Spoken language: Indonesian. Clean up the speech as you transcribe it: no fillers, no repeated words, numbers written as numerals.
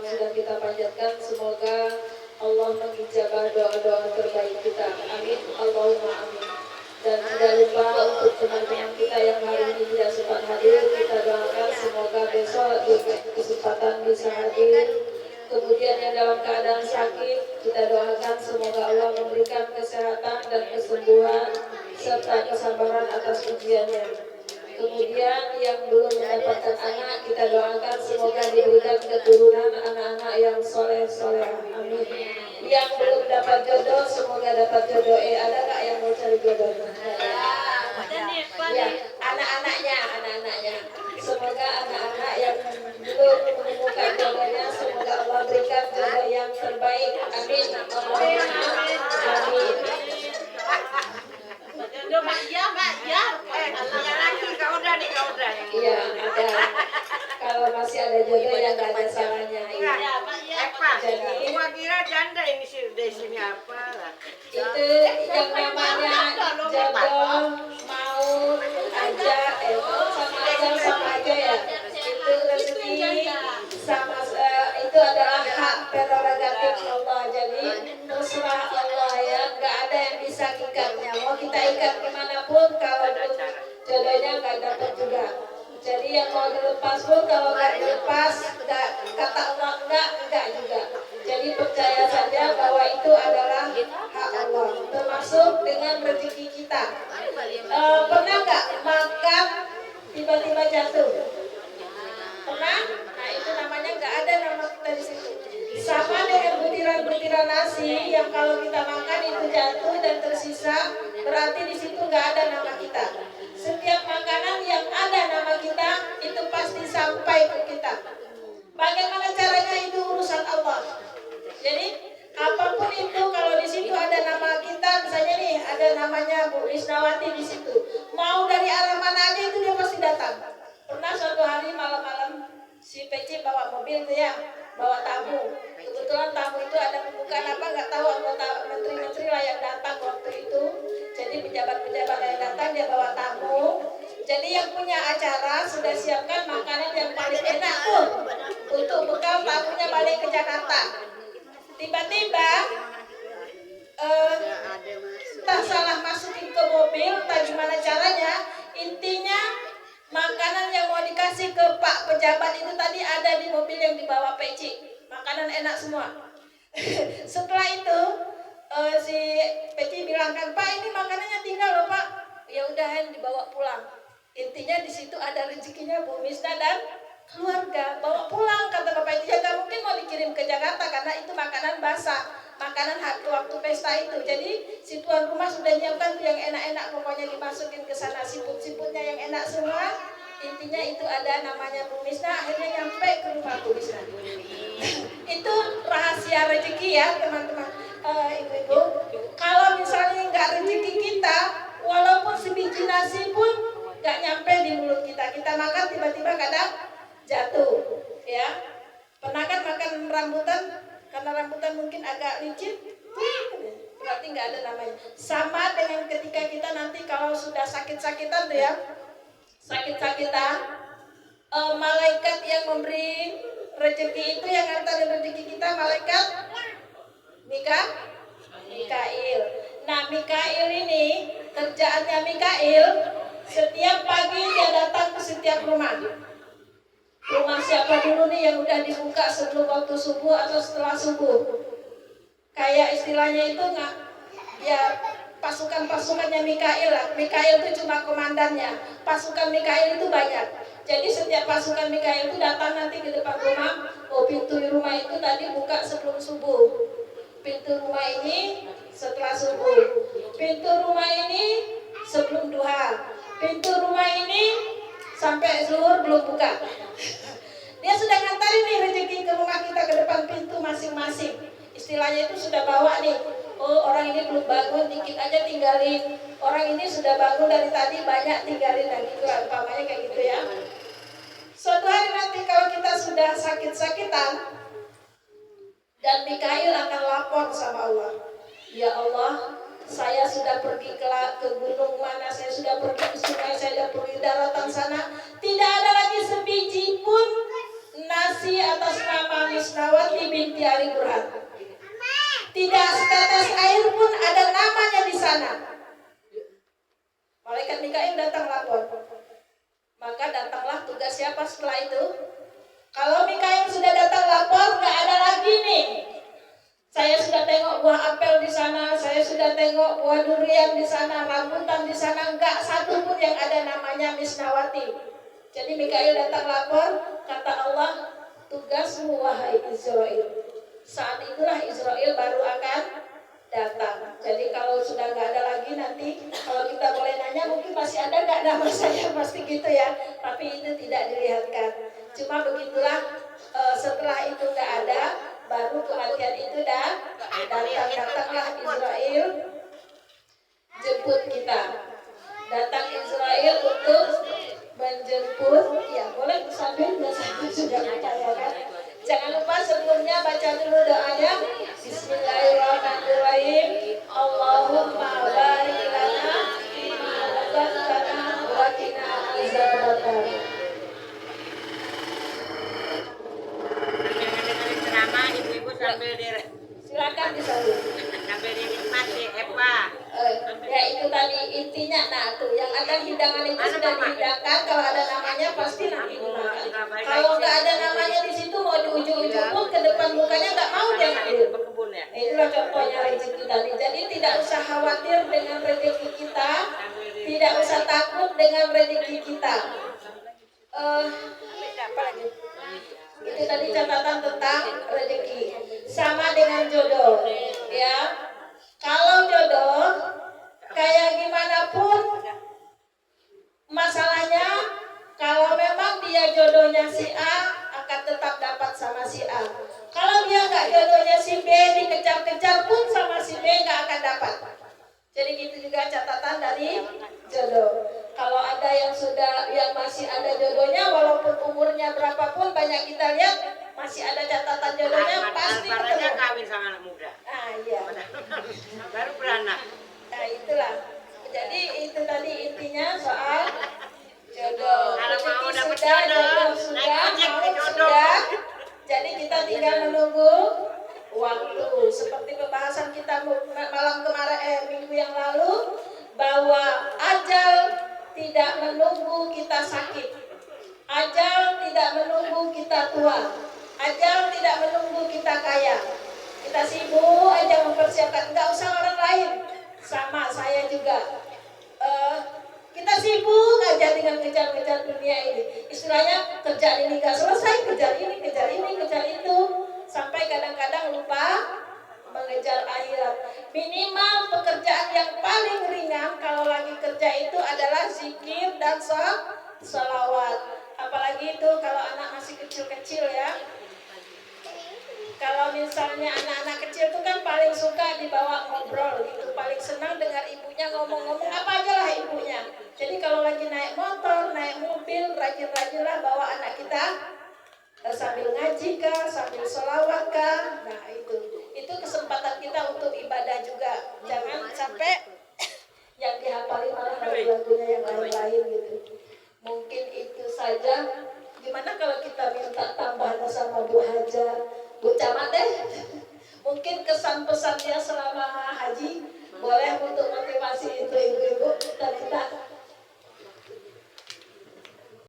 yang sudah kita panjatkan, semoga Allah mengijabah doa-doa terbaik kita. Amin. Allahumma amin. Dan tidak lupa untuk teman-teman kita yang hari ini tidak sempat hadir, kita doakan semoga besok diberi kesempatan bisa hadir. Kemudian yang dalam keadaan sakit, kita doakan semoga Allah memberikan kesehatan dan kesembuhan serta kesabaran atas ujiannya. Kemudian yang belum mendapatkan anak, kita doakan semoga diberikan keturunan anak-anak yang soleh-soleh. Amin. Yang belum dapat jodoh, semoga dapat jodoh. Ada nggak yang mau cari jodoh? Ya, anak-anaknya. Semoga anak-anak yang belum menemukan jodohnya, semoga Allah berikan jodoh yang terbaik. Amin. Amin. Iya, ada. Kalau masih ada jodoh yang nggak ada salahnya. Iya. Jadi, kira janda ini di sini apa lah? Itu yang namanya jodoh mau aja, sama aja ya. Itu rezeki sama itu adalah hak prerogatif Allah. Jadi terserah Allah ya, nggak ada yang bisa ikatnya. Mau kita ikat kemanapun, kalau jodohnya nggak dapat juga. Jadi yang mau dilepas pun kalau nggak dilepas, nggak, kata Allah enggak juga. Jadi percaya saja bahwa itu adalah hak Allah, termasuk dengan rezeki kita. Pernah nggak makan tiba-tiba jatuh? Pernah? Nah itu namanya nggak ada nama kita di situ. Sama dengan butiran-butiran nasi yang kalau kita makan itu jatuh dan tersisa, berarti di situ nggak ada nama kita. Setiap makanan yang ada nama kita itu pasti sampai ke kita. Bagaimana caranya itu urusan Allah. Jadi apapun itu kalau di situ ada nama kita, misalnya nih ada namanya Bu Isnawati di situ, mau dari arah mana aja itu dia pasti datang. Pernah suatu hari malam-malam si Peci bawa mobil tuh ya, bawa tamu. Kebetulan tamu itu ada pembukaan apa nggak tahu, anggota menteri-menteri lah yang datang waktu itu. Jadi pejabat-pejabat yang datang dia bawa tamu. Jadi yang punya acara sudah siapkan makanan yang paling enak tuh untuk bekal tamunya balik ke Jakarta. Tiba-tiba tak salah masukin ke mobil, tak gimana caranya. Intinya makanan yang mau dikasih ke Pak pejabat itu tadi ada di mobil yang dibawa Peci. Makanan enak semua. Setelah itu si Peci bilang kan, Pak ini makanannya tinggal loh Pak. Ya udah dibawa pulang. Intinya di situ ada rezekinya Bu Misna dan keluarga. Bawa pulang kata Bapak itu, ya nggak mungkin mau dikirim ke Jakarta karena itu makanan basah, makanan waktu pesta itu. Jadi si tuan rumah sudah nyiapkan tuh yang enak-enak, pokoknya dimasukin ke sana siput-siputnya yang enak semua. Intinya itu ada namanya Bu Misna, akhirnya nyampe ke rumah Bu Misna. Itu rahasia rezeki ya teman-teman, ibu-ibu. Kalau misalnya nggak rezeki kita, walaupun sebiji nasi pun nggak nyampe di mulut kita. Kita makan tiba-tiba kadang jatuh, ya. Pernah kan makan rambutan? Karena rambutan mungkin agak licin, berarti nggak ada namanya. Sama dengan ketika kita nanti kalau sudah sakit-sakitan tuh ya, sakit-sakitan, malaikat yang memberi rezeki itu yang ngantarin rezeki kita malaikat Mikail. Nah Mikail ini kerjaannya Mikail, setiap pagi dia datang ke setiap rumah. Rumah siapa dulu nih yang udah dibuka sebelum waktu subuh atau setelah subuh? Kayak istilahnya itu nggak, ya pasukan-pasukannya Mikail lah. Mikail itu cuma komandannya. Pasukan Mikail itu banyak. Jadi setiap pasukan Mikail itu datang nanti ke depan rumah. Oh pintu rumah itu tadi buka sebelum subuh. Pintu rumah ini setelah subuh. Pintu rumah ini sebelum duha. Pintu rumah ini sampai zuhur belum buka. Dia sudah ngantarin nih rezeki ke rumah kita ke depan pintu masing-masing. Istilahnya itu sudah bawa nih. Oh orang ini belum bangun, dikit aja tinggalin. Orang ini sudah bangun dari tadi, banyak tinggalin lagi. Gitu lah, umpamanya kayak gitu ya. Suatu hari nanti kalau kita sudah sakit-sakitan, dan Mikail akan lapor sama Allah. Ya Allah, saya sudah pergi ke gunung mana, saya sudah pergi ke sungai, saya sudah pergi daratan sana. Tidak ada lagi sebiji pun nasi atas nama Misnawati Kiai Burhan. Tidak setetes air pun ada namanya di sana. Malaikat Mikail datang lapor. Maka datanglah tugas siapa setelah itu? Kalau Mikail sudah datang lapor, nggak ada lagi nih. Saya sudah tengok buah apel di sana, saya sudah tengok buah durian di sana, rambutan di sana, nggak satu pun yang ada namanya Misnawati. Jadi Mikail datang lapor, kata Allah, tugasmu wahai Israel. Saat itulah Israel baru akan datang. Jadi kalau sudah nggak ada lagi nanti, kalau kita boleh nanya mungkin masih ada nggak nama saya, pasti gitu ya. Tapi itu tidak dilihatkan. Cuma begitulah, setelah itu nggak ada, baru kematian itu datanglah Israel jemput kita. Datang Israel untuk menjemput, ya boleh sambil saya sudah percayakan. Jangan lupa sebelumnya baca dulu doanya. Bismillahirrahmanirrahim. Allahumma barik lana fima razaqtana wa qina azabannar. Ceramah ibu-ibu sambil Silakan disalur. sambil dinikmati Eva. Ya itu tadi intinya. Nah tuh yang ada hidangan itu sudah dihidangkan. Kalau ada namanya pasti nanti dimakan. Kalau nggak ada namanya di situ, mau di ujung-ujung pun ke depan mukanya nggak mau dia ambil. Itulah contohnya rezeki tadi. Jadi tidak usah khawatir dengan rezeki kita, tidak usah takut dengan rezeki kita. Apa lagi? Itu tadi catatan tentang rezeki. Sama dengan jodoh, ya. Kalau jodoh kayak gimana pun masalahnya, kalau memang dia jodohnya si A akan tetap dapat sama si A. Kalau dia nggak jodohnya si B, dikejar-kejar pun sama si B nggak akan dapat. Jadi gitu juga catatan dari jodoh. Kalau ada yang masih ada jodohnya, walaupun umurnya berapapun, banyak kita lihat masih ada catatan jodohnya, pasti ketemu. Kawin sama anak muda. Ah iya. Baru beranak. Nah itulah. Jadi itu tadi intinya soal jodoh. Kalau mau Rezeki dapat sudah, jodoh, sudah, naik ojek ke maut jodoh. sudah. Jadi kita tinggal menunggu waktu. Seperti pembahasan kita minggu yang lalu, bahwa ajal tidak menunggu kita sakit, ajal tidak menunggu kita tua, ajal tidak menunggu kita kaya. Kita sibuk aja mempersiapkan, nggak usah orang lain, sama saya juga. Kita sibuk aja dengan kejar-kejar dunia ini. Istilahnya kerjaan ini nggak selesai, kejar ini, kejar itu, sampai kadang-kadang lupa mengejar akhirat. Minimal pekerjaan yang paling ringan kalau lagi kerja itu adalah zikir dan sholawat. Apalagi itu kalau anak masih kecil-kecil ya. Kalau misalnya anak-anak kecil itu kan paling suka dibawa ngobrol gitu, paling senang dengar ibunya ngomong-ngomong apa aja lah ibunya. Jadi kalau lagi naik motor, naik mobil, rajin-rajinlah bawa anak kita sambil ngaji kah, sambil sholawat kah. Nah itu kesempatan kita untuk ibadah juga. Jangan sampai yang dihafali malah lagu-lagunya yang lain-lain gitu. Mungkin itu saja. Gimana kalau kita minta tambahan sama Bu Haja, Bu Camat deh? Mungkin kesan pesannya selama haji boleh untuk motivasi itu ibu-ibu kita minta.